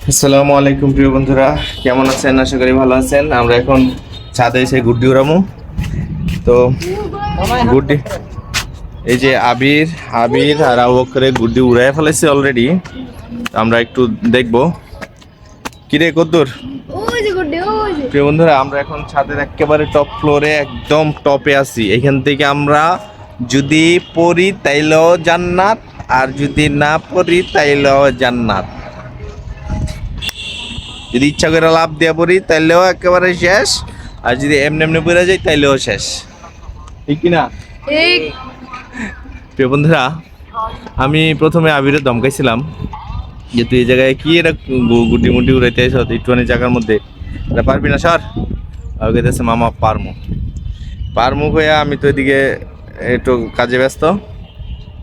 আসসালামু আলাইকুম প্রিয় বন্ধুরা, কেমন আছেন? আশা করি ভালো আছেন। আমরা এখন ছাদে এসে গুড্ডি উড়ামু। তো গুড্ডি, এই যে আবির আবির আর আবু বকরে গুড্ডি উড়াই ফেলেছে অলরেডি। আমরা একটু দেখবো কিরে কদ্দুর। প্রিয় বন্ধুরা, আমরা এখন ছাদের একেবারে টপ ফ্লোরে, একদম টপে আছি। এখান থেকে আমরা যদি পড়ি তাইলেও জান্নাত, আর যদি না পড়ি তাইলেও জান্নাত। যদি ইচ্ছা করে লাভ দিয়ে পড়ি তাইলেও একেবারে শেষ, আর যদি এমনি এমনি পড়ে যাই তাইলেও শেষ। ঠিক কিনা? প্রিয় বন্ধুরা, আমি প্রথমে আবিরের ধমকাইছিলাম যে তুই এই জায়গায় কি এটা গুটি মুটি উড়াইতে এসো একটুখানি জায়গার মধ্যে, এটা পারবি না স্যার। আর কেছে মামা পারমু হয়ে আমি তো এদিকে একটু কাজে ব্যস্ত।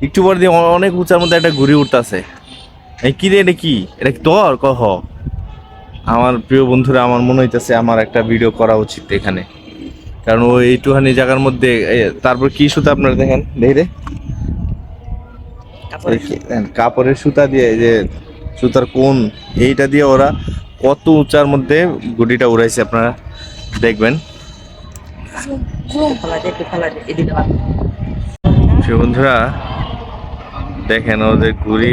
একটু পর দিয়ে অনেক উঁচার মধ্যে একটা ঘুড়ি উঠতেছে। এই কি রে, এটা কি? এটা কি তোর? কহ আমার প্রিয় বন্ধুরা, আমার মনে হইতেছে আমার একটা ভিডিও করা উচিত এখানে, কারণ ওই একটুখানি জায়গার মধ্যে। তারপর কি সুতা আপনারা দেখেন, দেখে কাপড়ের সুতা দিয়ে, যে সুতার কোন এইটা দিয়ে ওরা কত উঁচার মধ্যে গুটিটা উড়াইছে, আপনারা দেখবেন। প্রিয় বন্ধুরা দেখেন ওদের গুড়ি,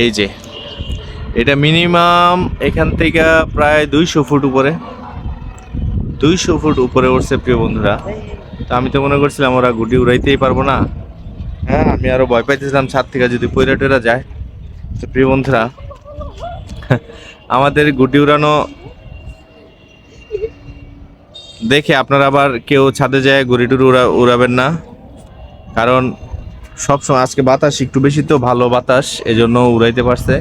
এই যে এটা মিনিমাম এখান থেকে প্রায় 200 ফুট উপরে, 200 ফুট উপরে উঠছে প্রিয় বন্ধুরা। তো আমি তো মনে করছিলাম ওরা গুটি উড়াইতেই পারবো না। হ্যাঁ, আমি আরো ভয় পাইতেছিলাম ছাদ থেকে যদি পয়রা টয়রা যায়। তো প্রিয় বন্ধুরা, আমাদের গুটি উড়ানো দেখে আপনারা আবার কেউ ছাদে যায় গুড়ি টুড়ি উড়াবেন না, কারণ সবসময় আজকে বাতাস একটু বেশি, তো ভালো বাতাস, এজন্য উড়াইতে পারছে।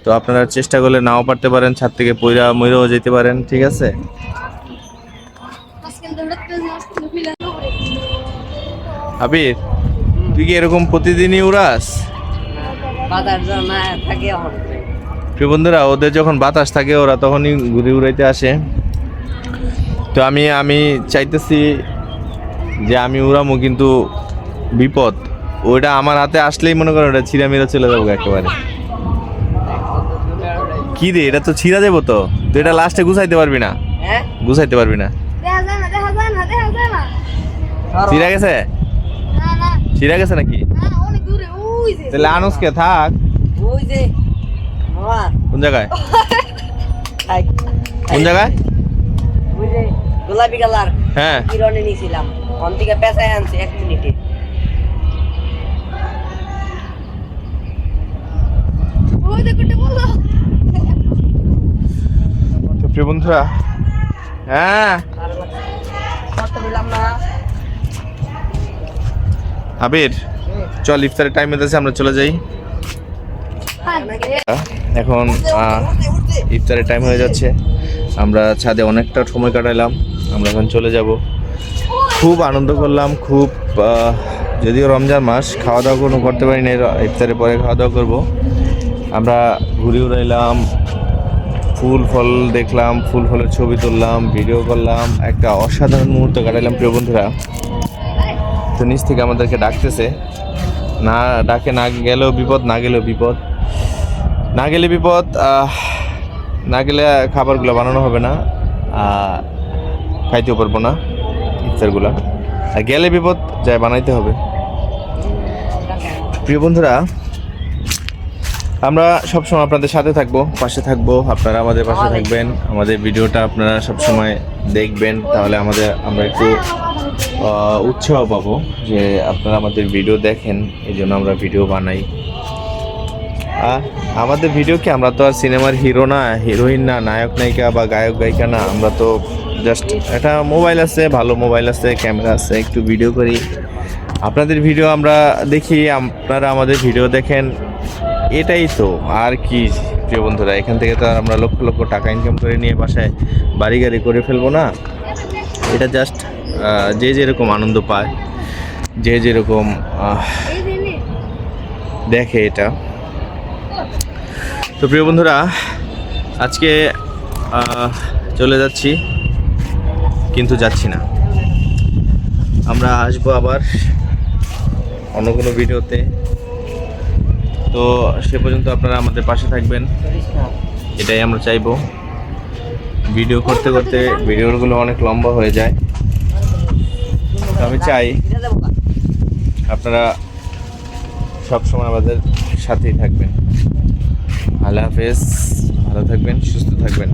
তো আপনারা চেষ্টা করলে নাও পারতে পারেন, ছাদ থেকে পয়রা ময়রাও যেতে পারেন, ঠিক আছে? আবির, তুই কি এরকম প্রতিদিনই উড়াস? প্রিয় বন্ধুরা, ওদের যখন বাতাস থাকে ওরা তখনই ঘুরে উড়াইতে আসে। তো আমি চাইতেছি যে আমি উড়ামো, কিন্তু বিপদ, ওইটা আমার হাতে আসলেই মনে করেন ওটা ছিঁড়া মিরা চলে যাবো একেবারে। কি রে, এটা তো ছিঁড়া যাবো, তো তুই এটা লাস্টে গুছাইতে পারবি না, গুছাইতে পারবি না। ছিঁড়া গেছে, ছিঁড়া গেছে নাকি? তাহলে আনুসকে থাক। কোন জায়গায়, কোন জায়গায়? গোলাপি কালার, হ্যাঁ কিরণে নিয়েছিলাম, ওখান থেকে পেঁচায় আনছি 1 মিনিটে। তো প্রিয় বন্ধুরা, হ্যাঁ আবির চল, ইফতারের টাইম হয়েছে, আমরা চলে যাই এখন। ইফতারের টাইম হয়ে যাচ্ছে, আমরা ছাদে অনেকটা সময় কাটাইলাম, আমরা এখন চলে যাব। খুব আনন্দ করলাম, খুব, যদিও রমজান মাস, খাওয়া দাওয়া কোনো করতে পারি না, ইফতারের পরে খাওয়া দাওয়া করবো। আমরা ঘুরে উড়াইলাম, ফুল ফল দেখলাম, ফুল ফলের ছবি তুললাম, ভিডিও করলাম, একটা অসাধারণ মুহূর্ত কাটাইলাম প্রিয় বন্ধুরা। তো নিচ থেকে আমাদেরকে ডাকতেছে, না ডাকে না গেলেও বিপদ, না গেলেও বিপদ, না গেলে বিপদ, না গেলে খাবারগুলো বানানো হবে না, খাইতেও পারবো না ইফতারগুলো, আর গেলে বিপদ, যাই বানাইতে হবে। প্রিয় বন্ধুরা, আমরা সবসময় আপনাদের সাথে থাকবো, পাশে থাকবো, আপনারা আমাদের পাশে থাকবেন, আমাদের ভিডিওটা আপনারা সবসময় দেখবেন, তাহলে আমরা একটু উৎসাহ পাবো যে আপনারা আমাদের ভিডিও দেখেন, এই জন্য আমরা ভিডিও বানাই। আমাদের ভিডিও কি, আমরা তো আর সিনেমার হিরো না, হিরোইন না, নায়ক নায়িকা বা গায়ক গায়িকা না, আমরা তো জাস্ট একটা মোবাইল আছে, ভালো মোবাইল আছে, ক্যামেরা আছে, একটু ভিডিও করি, আপনাদের ভিডিও আমরা দেখি, আপনারা আমাদের ভিডিও দেখেন, এটাই তো, আর কি। প্রিয় বন্ধুরা, এখান থেকে তো আর আমরা লক্ষ লক্ষ টাকা ইনকাম করে নিয়ে বাসায় বাড়ি গাড়ি করে ফেলবো না, এটা জাস্ট যে যেরকম আনন্দ পায়, যে যেরকম দেখে এটা। তো প্রিয় বন্ধুরা, আজকে চলে যাচ্ছি, কিন্তু যাচ্ছি না, আমরা আসবো আবার অন্য কোনো ভিডিওতে। তো সে পর্যন্ত আপনারা আমাদের পাশে থাকবেন, এটাই আমরা চাইবো। ভিডিও করতে করতে ভিডিওগুলো অনেক লম্বা হয়ে যায়, তো আমি চাই আপনারা সবসময় আমাদের সাথেই থাকবেন। আল্লাহ হাফেজ, ভালো থাকবেন, সুস্থ থাকবেন।